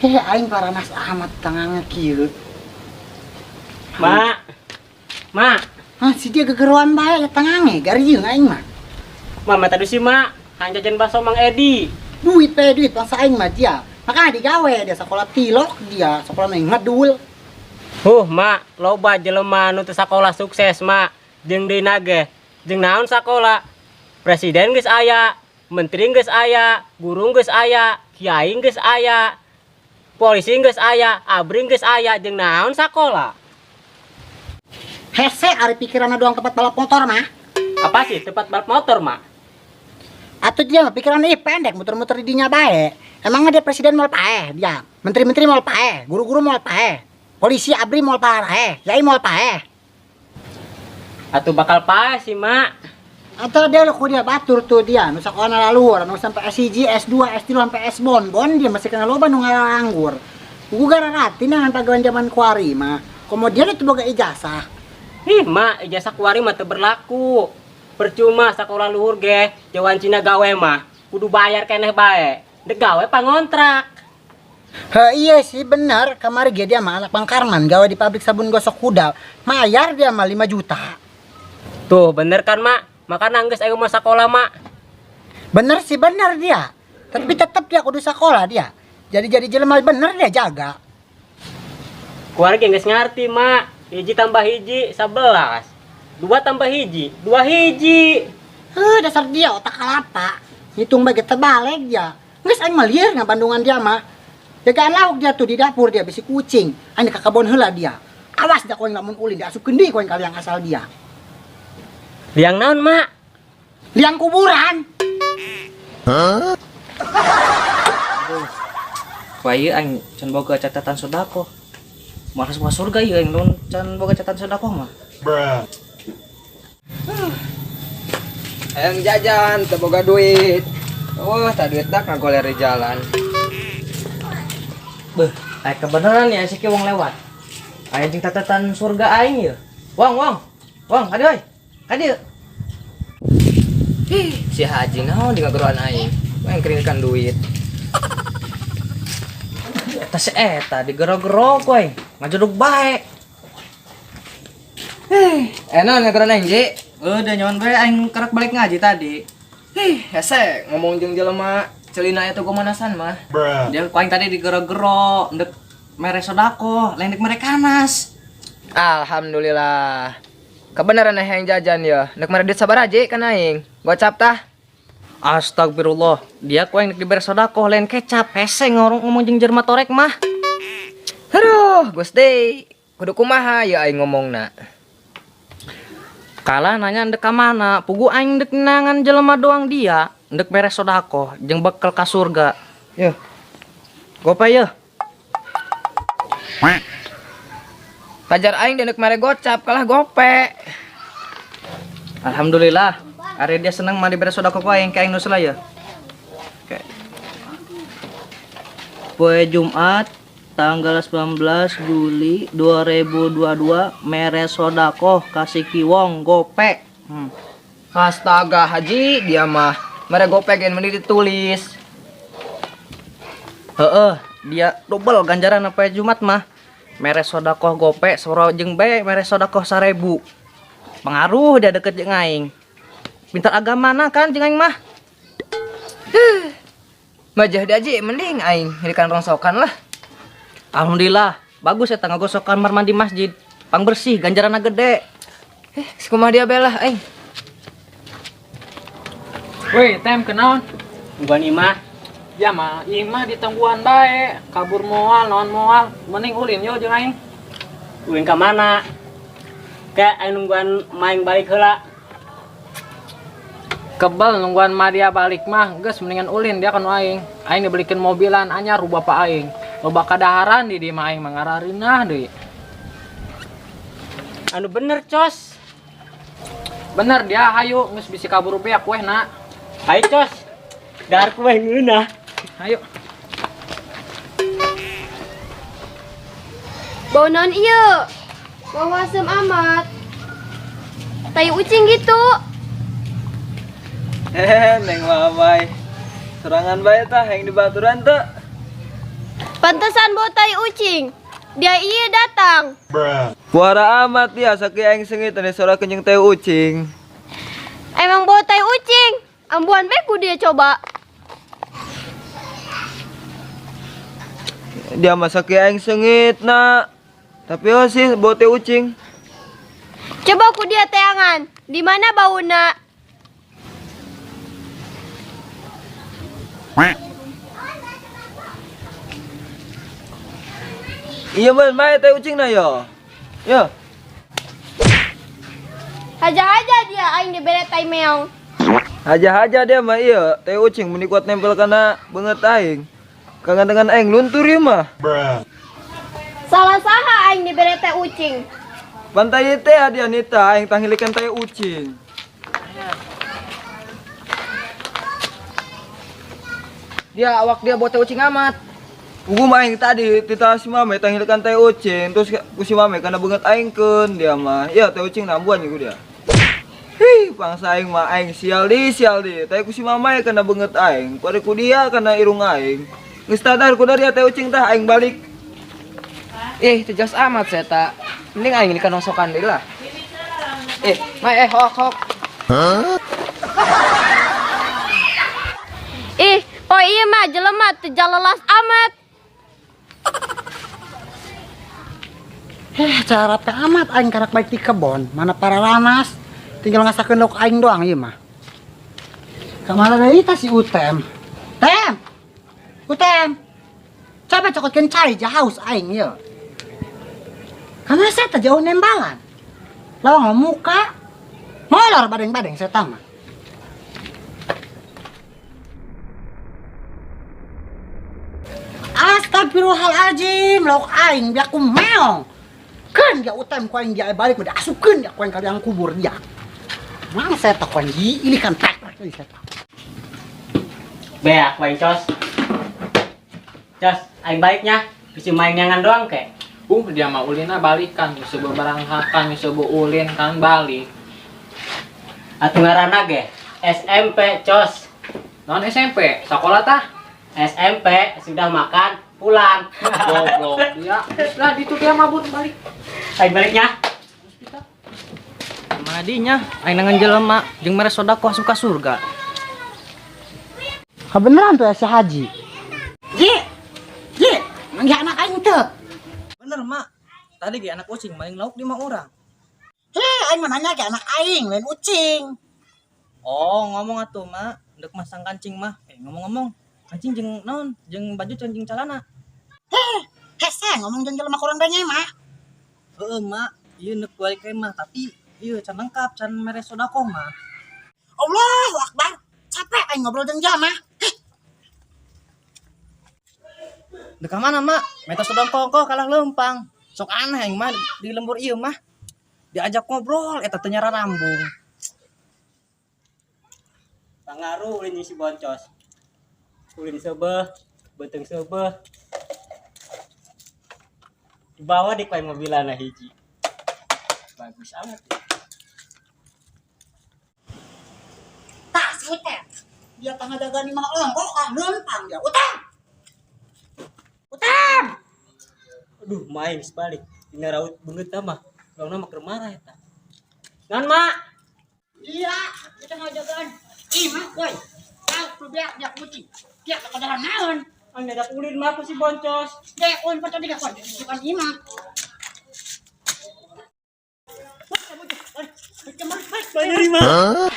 Aing paranas amat tangannya kieu. Mak. Mak. Hah, si dia gegeruan bae tangannya, garieung aing mah. Mama tadi sih mak, hang jajan bakso Mang Edi. Duit bangsa aing mah dia. Makanya digawe dia sekolah tilok dia, sekolah nang ngedul. Mak, loba jelema nu teu sakola sukses, mak. Jeung deuna ge, jeung naon sakola? Presiden geus aya, menteri geus aya, guru geus aya, kiai geus aya. Polisi geus aya, abri geus aya, jeung naon sakola? Hese ari pikiranna doang tempat balap motor mah. Apa sih tempat balap motor, mak? Atuh dia mah pikirannya pendek, muter-muter di dinya bae. Emangnya dia presiden mau paeh dia, menteri-menteri mau paeh, guru-guru mau paeh, polisi abri mau paeh, kiai mau paeh. Atuh bakal pae sih, mak. Atau dia lo dia batur tuh dia, nu sakola laluhur, nu sampai S1, S2, S3 sampai S bon dia masih kena loba nu nganggur. Ugu gararatin dengan pagawan zaman kuari mah. Kemudian itu boga ijazah. Mak, ijazah kuari mah teu berlaku. Percuma sakola luhur ge, jawan Cina gawe mah kudu bayar keneh bae. Dek gawe pangontrak. Iya sih benar, kemarin dia mah anak Bang Karman gawe di pabrik sabun gosok kuda. Mayar dia mah 5 juta. Tuh, bener kan, mak? Makanya geus ayo mah sakola, mak. Bener sih bener dia. Tapi tetap dia kudu sekolah dia. Jadi jelema bener dia jaga. Kuari geus ngarti, mak. Hiji tambah hiji 11. 2 tambah hiji 2 hiji. Dasar dia otak kalapa. Hitung bagi terbalik dia. Geus aing mah lieur ngabandungan dia mah. Jagaan lauk dia tuh di dapur dia bisi kucing. Aing ka kebon heula dia. Awas dah koeng lamun ulin dia asupkeun deui koeng kaliang asal dia. Liang naon, mak? Liang kuburan. Hah? Wah ieu aing can boga catatan sodako. Malas masuk surga ieu aing mun can boga catatan sodako mah. Hayang jajan, teu boga duit. Oh, tak duit dak ngagoler di jalan. Beuh, aya kebeneran ya si wong lewat. Aya jeung catatan surga aing ieu. Wong, kadi euy. Kadi. Si Haji naon di ngageruan aing. Yang keringkan duit. Eta si eta digero-gero koy, ngajuduk bae. Enak ngageruan aing, Ji. Udah nyaman bae aing kerek balik ngaji tadi. Hese ngomong jeung jelema celina eta gomanasan mah. Dia ku aing tadi digero-gero, ndek mere sodako, lain ndek mere kanas. Alhamdulillah. Kebenaran hayang jajan ya. Nek mere duit sabar aja kan aing. Gocap tah. Astagfirullah, dia ku aing ndek dibere sodako, lain kecap, hese ngomong jeung jerma torek mah. Aduh, Gusti. Kudu kumaha ya aing ngomongna. Kala nanya ndek ka mana, pugu aing ndek nangan jelema doang dia, ndek mere sodako, jeung bekel ka surga. Yeuh. Gope yeuh. Pajar aing denek mere gocap kalah gope. Alhamdulillah, ari dia seneng mah dibere sodako ku aing ka aing nu selaya. Oke. Poe Jumat tanggal 19 Juli 2022 mere sodako kasih kiwong gope. Astaga Haji, dia mah mere gope gen meni ditulis. Heeh, dia double ganjaran poe Jumat mah. Mere sodakoh gope soro jeung bae mere sodakoh 1000. Pengaruh dia deket jeung aing. Pintar agamana kan jeung aing mah. Majah Haji mending aing hirikan rongsokan lah. Alhamdulillah, bagus eta ngagosokan kamar mandi masjid. Pang bersih ganjaranna gede. Kumaha dia belah aing. Woi, tem kenaon? Bukan imah. Ya mah, imah di tangguhan bae, kabur moal, naon moal, mending ulin yo jeung aing. Ulin ka mana? Kayak aing nungguan main balik heula. Kebal nungguan mah dia balik mah, geus mendingan ulin dia kan aing. Aing dibelikeun mobilan anyar ru bapak aing. Loba kadaharan di dieu mah aing mangararinah deui. Anu bener, Cos. Bener dia hayu geus bisi kabur beak wehna. Hai, Cos. Dar kue ngeunah. Hayu. Bau naon ieu? Bau asem amat. Tai ucing gitu. Neng mamai. Serangan bae tah yang di baturan teh. Pantesan bau tai ucing. Dia iya datang. Puara amat dia sakit aing sengit ane suara kencing teh ucing. Emang bau tai ucing. Ambuan beku dia coba. Dia mah sakit aing sengit nak. Tapi oh sih bau teh ucing. Coba ku dia teangan. Di mana bauna? Iya man, mai teh ucing na yo. Yo. Haja-haja dia aing dibere tai meong. Haja-haja dia mah iya, teh ucing meni kuat nempel kana beungeut aing. Kangen dengan aing luntur ieu mah. Salah saha aing dibere tai ucing. Pantai teh adi Anita aing tanghilikan teh ucing. Dia awak dia bawa teh ucing amat. Ugu mah aing tadi tita si mame tanghilikan teh ucing terus ku si mame kana beungeut aingkeun dia mah. Iya teh ucing nambuan ieu dia. Hih, bangsa aing mah aing sial di. Teh ku si mame kana beungeut aing, pare ku dia kana irung aing. Geus tadar ku dari teh ucing tah aing balik. Tejas amat saya tak. Mending aing kan nosokan deui lah. Mai hok. Oh iya mah jelema teu jalelas amat. Cara teh amat aing karak baik di kebon, mana para ranas. Tinggal ngasakeun lauk aing doang ieu mah. Kamana deui tah si Utem? Utem. Coba cokotkeun cai jahaus aing ieu. Karena saya teh jauh nembalan. Lawang muka molor badeng-badeng saya tama. Astagfirullahaladzim, lauk aing biar ku meong. Kan dia Utem ku aing dia balik udah asukeun dia ku aing ka liang kubur dia. Mang saya teh ku aing ilikan tek deui saya teh. Beak wae cos. Cos, aing baiknya bisi main nyangan doang kek. Dia mah ulina balikan, bisa beberangkakan, bisa ulin kan balik. Atuh ngaranna ge SMP cos. Non SMP, sekolah tah. SMP sudah makan pulang. Goblok dia. Lah ditu dia mabut balik. Aing baliknya. Madinya aing nangan jelema jeung mere sodaqoh suka surga. Kebeneran tuh ya si Haji. Ji, manggil anak aing teh. Bener, Mak. Tadi ge anak ucing maling lauk 5 orang. Aing mah nanya ke anak aing, lain ucing. Oh, ngomong atuh, Mak. Dek masang kancing mah. Ngomong-ngomong, kancing jeung naon? Jeung baju jeung celana. Hese ngomong jeung jelema kurang danya mah. Heeh, Mak. Ieu neuk balik mah, tapi ieu can lengkap, can mere sodaqoh mah. Allahu Akbar. Capek aing ngobrol jeung jelema. Dek ka mana, Mak? Meta sodaqoh kalah lempang. Sok aneh aing mah di lembur ieu mah. Diajak ngobrol eta teu nyara rambung. Pangaruh ulin si boncos. Ulin seubeuh, beuteung seubeuh. Dibawa di kuai mobilana hiji. Bagus amat. Tah si Utem. Dia tengah dagang mah kok lempang dia. Utem. Aduh, main sebalik. Tina raut beungeut mah. Launa mah keur marah eta. Naon, Mak? Iya, kita ngajagaan. Ih, mah boy. Kau biak dia kucing. Dia kedahan naon. Ang dadak ulin mah ku si boncos. Dek, on pato dia kon. Bukan imah. Wah, kamu tuh. Wah, kamu.